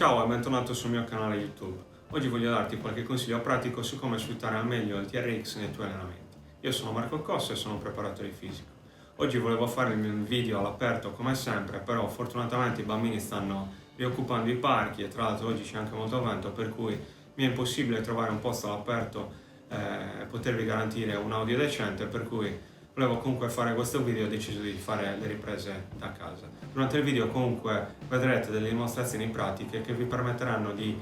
Ciao e bentornato sul mio canale YouTube. Oggi voglio darti qualche consiglio pratico su come sfruttare al meglio il TRX nei tuoi allenamenti. Io sono Marco Cossa e sono un preparatore fisico. Oggi volevo fare un video all'aperto come sempre, però fortunatamente i bambini stanno rioccupando i parchi e tra l'altro oggi c'è anche molto vento, per cui mi è impossibile trovare un posto all'aperto e potervi garantire un audio decente, per cui volevo comunque fare questo video e ho deciso di fare le riprese da casa. Durante il video comunque vedrete delle dimostrazioni pratiche che vi permetteranno di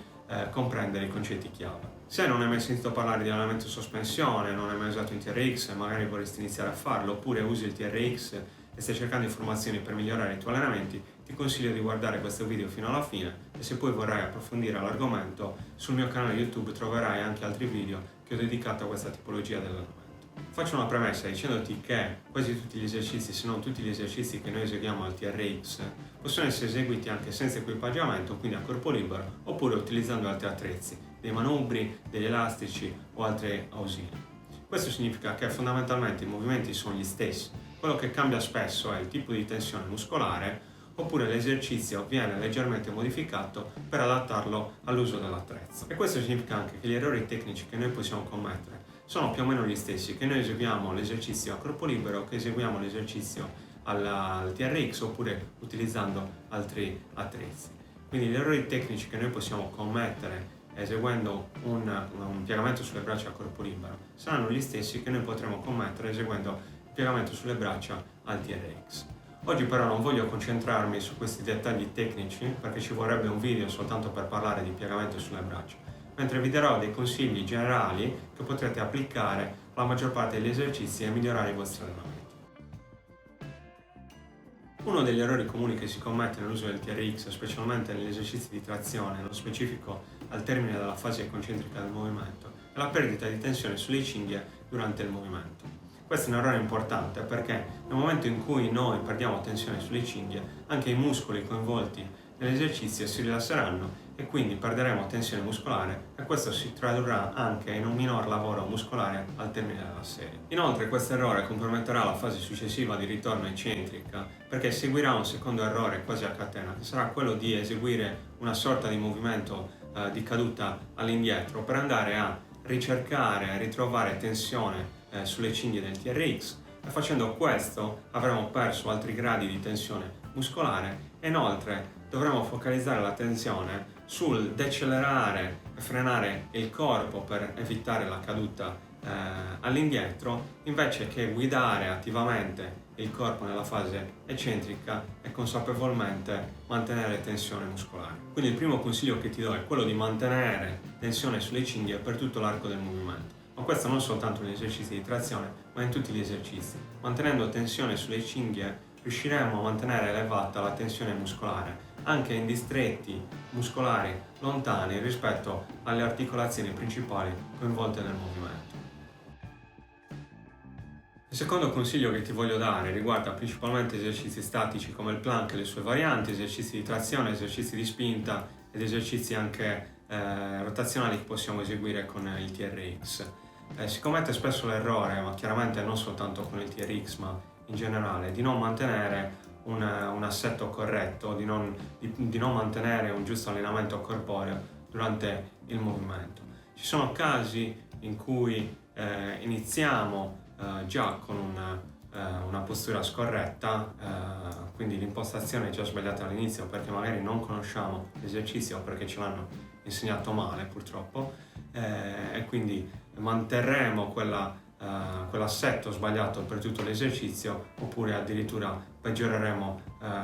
comprendere i concetti chiave. Se non hai mai sentito parlare di allenamento in sospensione, non hai mai usato un TRX e magari vorresti iniziare a farlo, oppure usi il TRX e stai cercando informazioni per migliorare i tuoi allenamenti, ti consiglio di guardare questo video fino alla fine e se poi vorrai approfondire l'argomento, sul mio canale YouTube troverai anche altri video che ho dedicato a questa tipologia dell'allenamento. Faccio una premessa dicendoti che quasi tutti gli esercizi, se non tutti gli esercizi che noi eseguiamo al TRX, possono essere eseguiti anche senza equipaggiamento, quindi a corpo libero, oppure utilizzando altri attrezzi, dei manubri, degli elastici o altri ausili. Questo significa che fondamentalmente i movimenti sono gli stessi, quello che cambia spesso è il tipo di tensione muscolare, oppure l'esercizio viene leggermente modificato per adattarlo all'uso dell'attrezzo. E questo significa anche che gli errori tecnici che noi possiamo commettere sono più o meno gli stessi, che noi eseguiamo l'esercizio a corpo libero, che eseguiamo l'esercizio al TRX oppure utilizzando altri attrezzi. Quindi gli errori tecnici che noi possiamo commettere eseguendo un piegamento sulle braccia a corpo libero saranno gli stessi che noi potremo commettere eseguendo il piegamento sulle braccia al TRX. Oggi però non voglio concentrarmi su questi dettagli tecnici perché ci vorrebbe un video soltanto per parlare di piegamento sulle braccia, mentre vi darò dei consigli generali che potrete applicare alla maggior parte degli esercizi e migliorare i vostri allenamenti. Uno degli errori comuni che si commette nell'uso del TRX, specialmente negli esercizi di trazione, nello specifico al termine della fase concentrica del movimento, è la perdita di tensione sulle cinghie durante il movimento. Questo è un errore importante perché nel momento in cui noi perdiamo tensione sulle cinghie, anche i muscoli coinvolti nell'esercizio si rilasseranno e quindi perderemo tensione muscolare e questo si tradurrà anche in un minor lavoro muscolare al termine della serie. Inoltre questo errore comprometterà la fase successiva di ritorno eccentrica perché seguirà un secondo errore quasi a catena, che sarà quello di eseguire una sorta di movimento di caduta all'indietro per andare a ricercare e ritrovare tensione sulle cinghie del TRX e facendo questo avremo perso altri gradi di tensione muscolare e inoltre dovremo focalizzare l'attenzione sul decelerare e frenare il corpo per evitare la caduta all'indietro invece che guidare attivamente il corpo nella fase eccentrica e consapevolmente mantenere tensione muscolare. Quindi il primo consiglio che ti do è quello di mantenere tensione sulle cinghie per tutto l'arco del movimento. Ma questo non soltanto negli esercizi di trazione, ma in tutti gli esercizi. Mantenendo tensione sulle cinghie riusciremo a mantenere elevata la tensione muscolare, anche in distretti muscolari lontani rispetto alle articolazioni principali coinvolte nel movimento. Il secondo consiglio che ti voglio dare riguarda principalmente esercizi statici come il plank e le sue varianti, esercizi di trazione, esercizi di spinta ed esercizi anche rotazionali che possiamo eseguire con il TRX. Si commette spesso l'errore, ma chiaramente non soltanto con il TRX ma in generale, di non mantenere un assetto corretto, di non mantenere un giusto allenamento corporeo durante il movimento. Ci sono casi in cui iniziamo già con una postura scorretta, quindi l'impostazione è già sbagliata all'inizio perché magari non conosciamo l'esercizio o perché ce l'hanno insegnato male purtroppo e quindi manterremo quell'assetto sbagliato per tutto l'esercizio oppure addirittura peggioreremo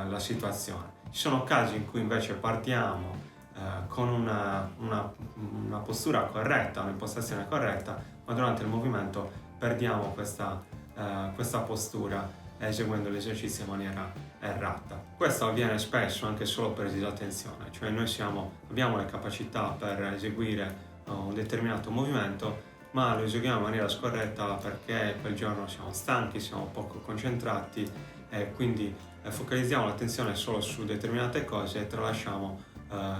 la situazione. Ci sono casi in cui invece partiamo con una postura corretta, un'impostazione corretta, ma durante il movimento perdiamo questa postura eseguendo l'esercizio in maniera errata. Questo avviene spesso anche solo per disattenzione, cioè noi abbiamo le capacità per eseguire un determinato movimento, ma lo eseguiamo in maniera scorretta perché quel giorno siamo stanchi, siamo poco concentrati e quindi focalizziamo l'attenzione solo su determinate cose e tralasciamo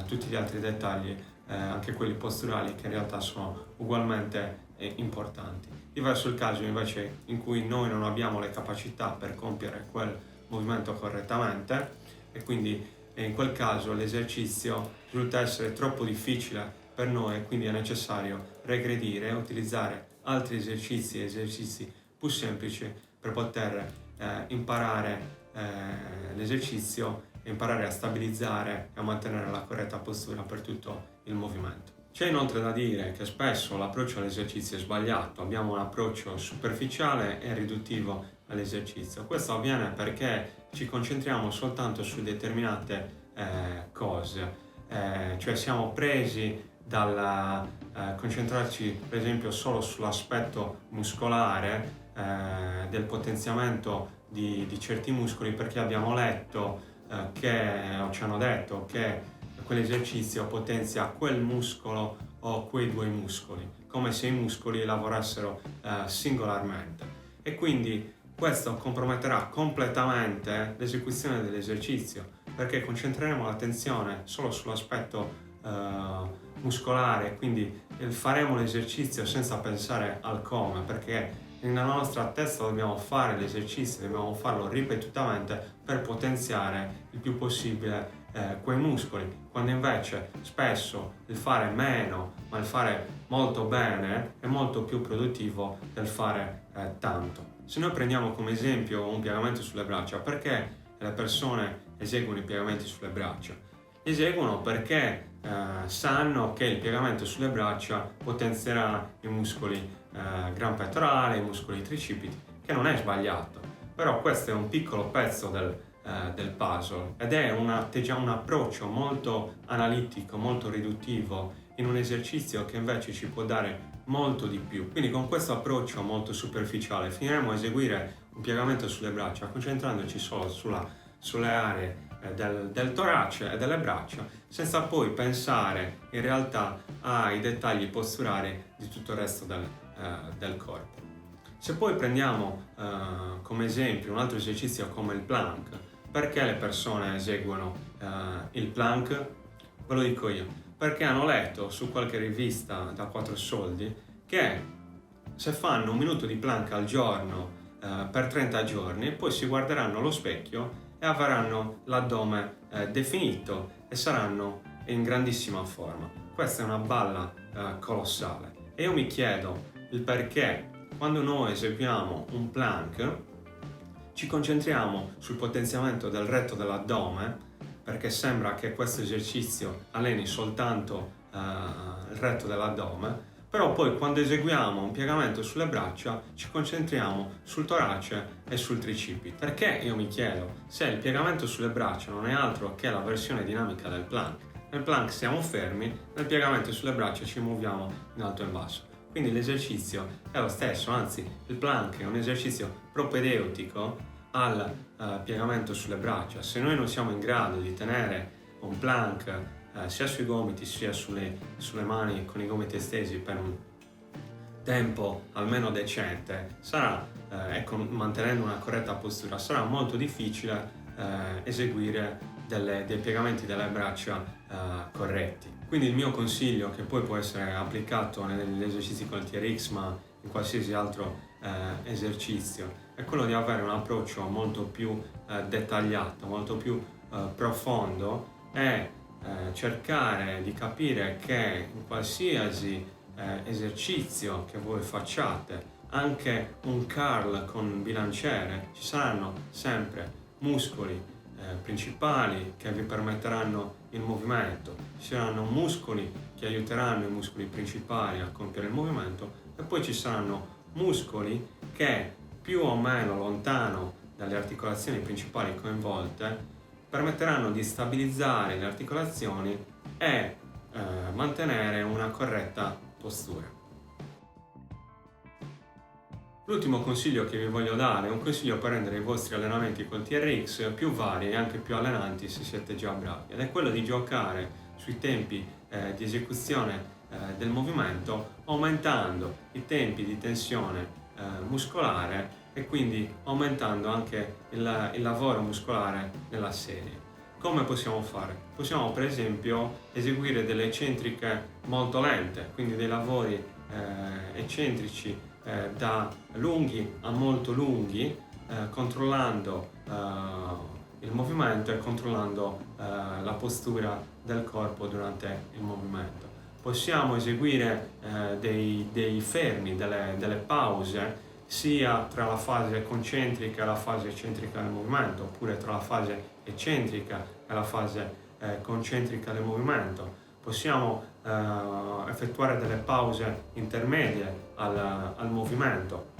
tutti gli altri dettagli, anche quelli posturali, che in realtà sono ugualmente importanti. Diverso il caso invece in cui noi non abbiamo le capacità per compiere quel movimento correttamente e quindi e in quel caso l'esercizio risulta essere troppo difficile per noi e quindi è necessario regredire e utilizzare altri esercizi più semplici per poter imparare l'esercizio e imparare a stabilizzare e a mantenere la corretta postura per tutto il movimento. C'è inoltre da dire che spesso l'approccio all'esercizio è sbagliato, abbiamo un approccio superficiale e riduttivo all'esercizio. Questo avviene perché ci concentriamo soltanto su determinate cose, cioè siamo presi dal concentrarci per esempio solo sull'aspetto muscolare del potenziamento di certi muscoli perché abbiamo letto o ci hanno detto che quell'esercizio potenzia quel muscolo o quei due muscoli, come se i muscoli lavorassero singolarmente. E quindi questo comprometterà completamente l'esecuzione dell'esercizio, perché concentreremo l'attenzione solo sull'aspetto muscolare, quindi faremo l'esercizio senza pensare al come, perché nella nostra testa dobbiamo fare l'esercizio, dobbiamo farlo ripetutamente per potenziare il più possibile quei muscoli, quando invece spesso il fare meno ma il fare molto bene è molto più produttivo del fare tanto. Se noi prendiamo come esempio un piegamento sulle braccia, perché le persone eseguono i piegamenti sulle braccia? Eseguono perché sanno che il piegamento sulle braccia potenzierà i muscoli gran pettorale, i muscoli tricipiti, che non è sbagliato, però questo è un piccolo pezzo del puzzle ed è un approccio molto analitico, molto riduttivo in un esercizio che invece ci può dare molto di più. Quindi con questo approccio molto superficiale finiremo a eseguire un piegamento sulle braccia concentrandoci solo sulle aree del torace e delle braccia, senza poi pensare in realtà ai dettagli posturali di tutto il resto del corpo. Se poi prendiamo come esempio un altro esercizio come il plank, perché le persone eseguono il plank? Ve lo dico io, perché hanno letto su qualche rivista da 4 soldi che se fanno 1 minuto di plank al giorno per 30 giorni, poi si guarderanno allo specchio e avranno l'addome definito e saranno in grandissima forma. Questa è una balla colossale e io mi chiedo il perché quando noi eseguiamo un plank ci concentriamo sul potenziamento del retto dell'addome, perché sembra che questo esercizio alleni soltanto il retto dell'addome, però poi quando eseguiamo un piegamento sulle braccia ci concentriamo sul torace e sul tricipite. Perché io mi chiedo se il piegamento sulle braccia non è altro che la versione dinamica del plank. Nel plank siamo fermi, nel piegamento sulle braccia ci muoviamo in alto e in basso. Quindi l'esercizio è lo stesso, anzi il plank è un esercizio propedeutico al piegamento sulle braccia. Se noi non siamo in grado di tenere un plank sia sui gomiti sia sulle mani con i gomiti estesi per un tempo almeno decente, sarà, mantenendo una corretta postura, sarà molto difficile eseguire dei piegamenti delle braccia corretti. Quindi il mio consiglio, che poi può essere applicato negli esercizi con il TRX ma in qualsiasi altro esercizio, è quello di avere un approccio molto più dettagliato, molto più profondo e cercare di capire che in qualsiasi esercizio che voi facciate, anche un curl con bilanciere, ci saranno sempre muscoli principali che vi permetteranno il movimento, ci saranno muscoli che aiuteranno i muscoli principali a compiere il movimento e poi ci saranno muscoli che più o meno lontano dalle articolazioni principali coinvolte permetteranno di stabilizzare le articolazioni e mantenere una corretta postura. L'ultimo consiglio che vi voglio dare è un consiglio per rendere i vostri allenamenti col TRX più vari e anche più allenanti se siete già bravi, ed è quello di giocare sui tempi di esecuzione del movimento, aumentando i tempi di tensione muscolare e quindi aumentando anche il lavoro muscolare nella serie. Come possiamo fare? Possiamo per esempio eseguire delle eccentriche molto lente, quindi dei lavori eccentrici da lunghi a molto lunghi, controllando il movimento e controllando la postura del corpo durante il movimento. Possiamo eseguire dei fermi, delle pause, sia tra la fase concentrica e la fase eccentrica del movimento, oppure tra la fase eccentrica e la fase concentrica del movimento. Possiamo effettuare delle pause intermedie al movimento,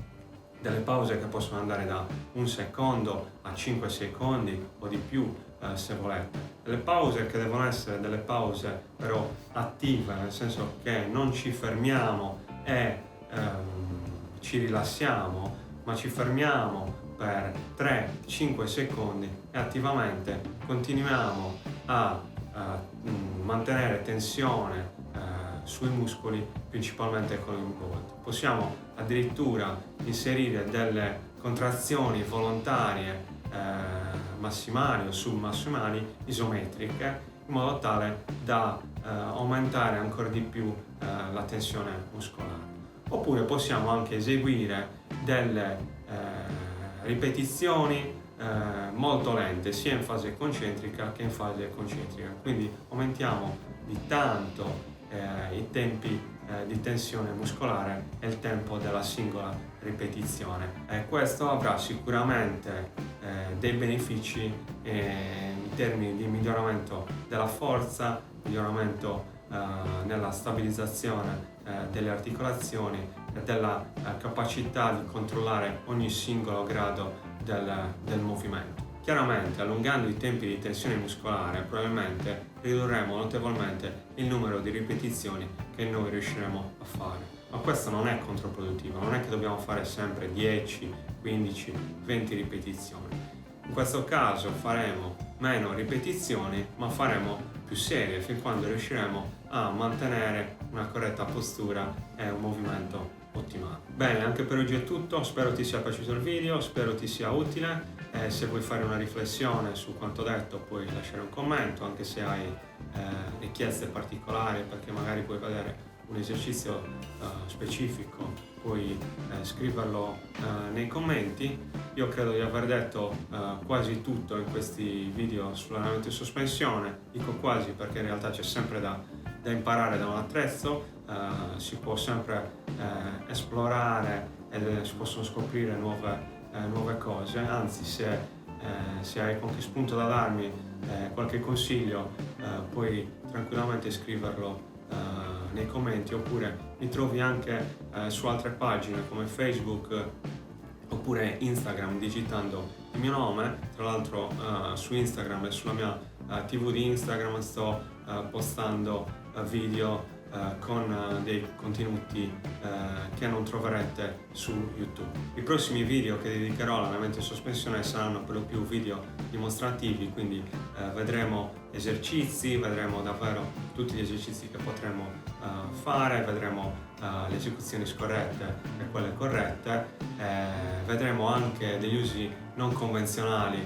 delle pause che possono andare da 1 secondo a 5 secondi o di più se volete. Delle pause che devono essere delle pause però attive, nel senso che non ci fermiamo e ci rilassiamo, ma ci fermiamo per 3-5 secondi e attivamente continuiamo a mantenere tensione sui muscoli, principalmente coinvolti. Possiamo addirittura inserire delle contrazioni volontarie massimali o submassimali isometriche, in modo tale da aumentare ancora di più la tensione muscolare. Oppure possiamo anche eseguire delle ripetizioni molto lente, sia in fase concentrica che in fase concentrica, quindi aumentiamo di tanto i tempi di tensione muscolare e il tempo della singola ripetizione. Questo avrà sicuramente dei benefici in termini di miglioramento della forza, miglioramento nella stabilizzazione delle articolazioni e della capacità di controllare ogni singolo grado del movimento. Chiaramente, allungando i tempi di tensione muscolare, probabilmente ridurremo notevolmente il numero di ripetizioni che noi riusciremo a fare. Ma questo non è controproductivo, non è che dobbiamo fare sempre 10, 15, 20 ripetizioni. In questo caso faremo meno ripetizioni, ma faremo più serie, fin quando riusciremo a mantenere una corretta postura e un movimento ottimale. Bene, anche per oggi è tutto, spero ti sia piaciuto il video, spero ti sia utile. Se vuoi fare una riflessione su quanto detto puoi lasciare un commento, anche se hai richieste particolari, perché magari puoi vedere un esercizio specifico, puoi scriverlo nei commenti. Io credo di aver detto quasi tutto in questi video sull'allenamento in sospensione. Dico quasi perché in realtà c'è sempre da imparare da un attrezzo, si può sempre esplorare e si possono scoprire nuove cose. Anzi, se hai qualche spunto da darmi, qualche consiglio, puoi tranquillamente scriverlo nei commenti, oppure mi trovi anche su altre pagine come Facebook oppure Instagram digitando il mio nome. Tra l'altro su Instagram e sulla mia TV di Instagram sto postando video con dei contenuti che non troverete su YouTube. I prossimi video che dedicherò all'allenamento in sospensione saranno per lo più video dimostrativi, quindi vedremo esercizi, vedremo davvero tutti gli esercizi che potremo fare, vedremo le esecuzioni scorrette e quelle corrette, vedremo anche degli usi non convenzionali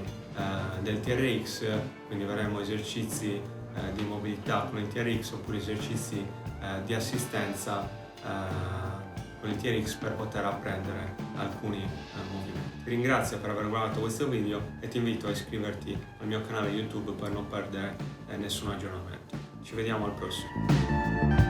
del TRX, quindi vedremo esercizi di mobilità con il TRX oppure esercizi di assistenza con il TRX per poter apprendere alcuni movimenti. Ti ringrazio per aver guardato questo video e ti invito a iscriverti al mio canale YouTube per non perdere nessun aggiornamento. Ci vediamo al prossimo.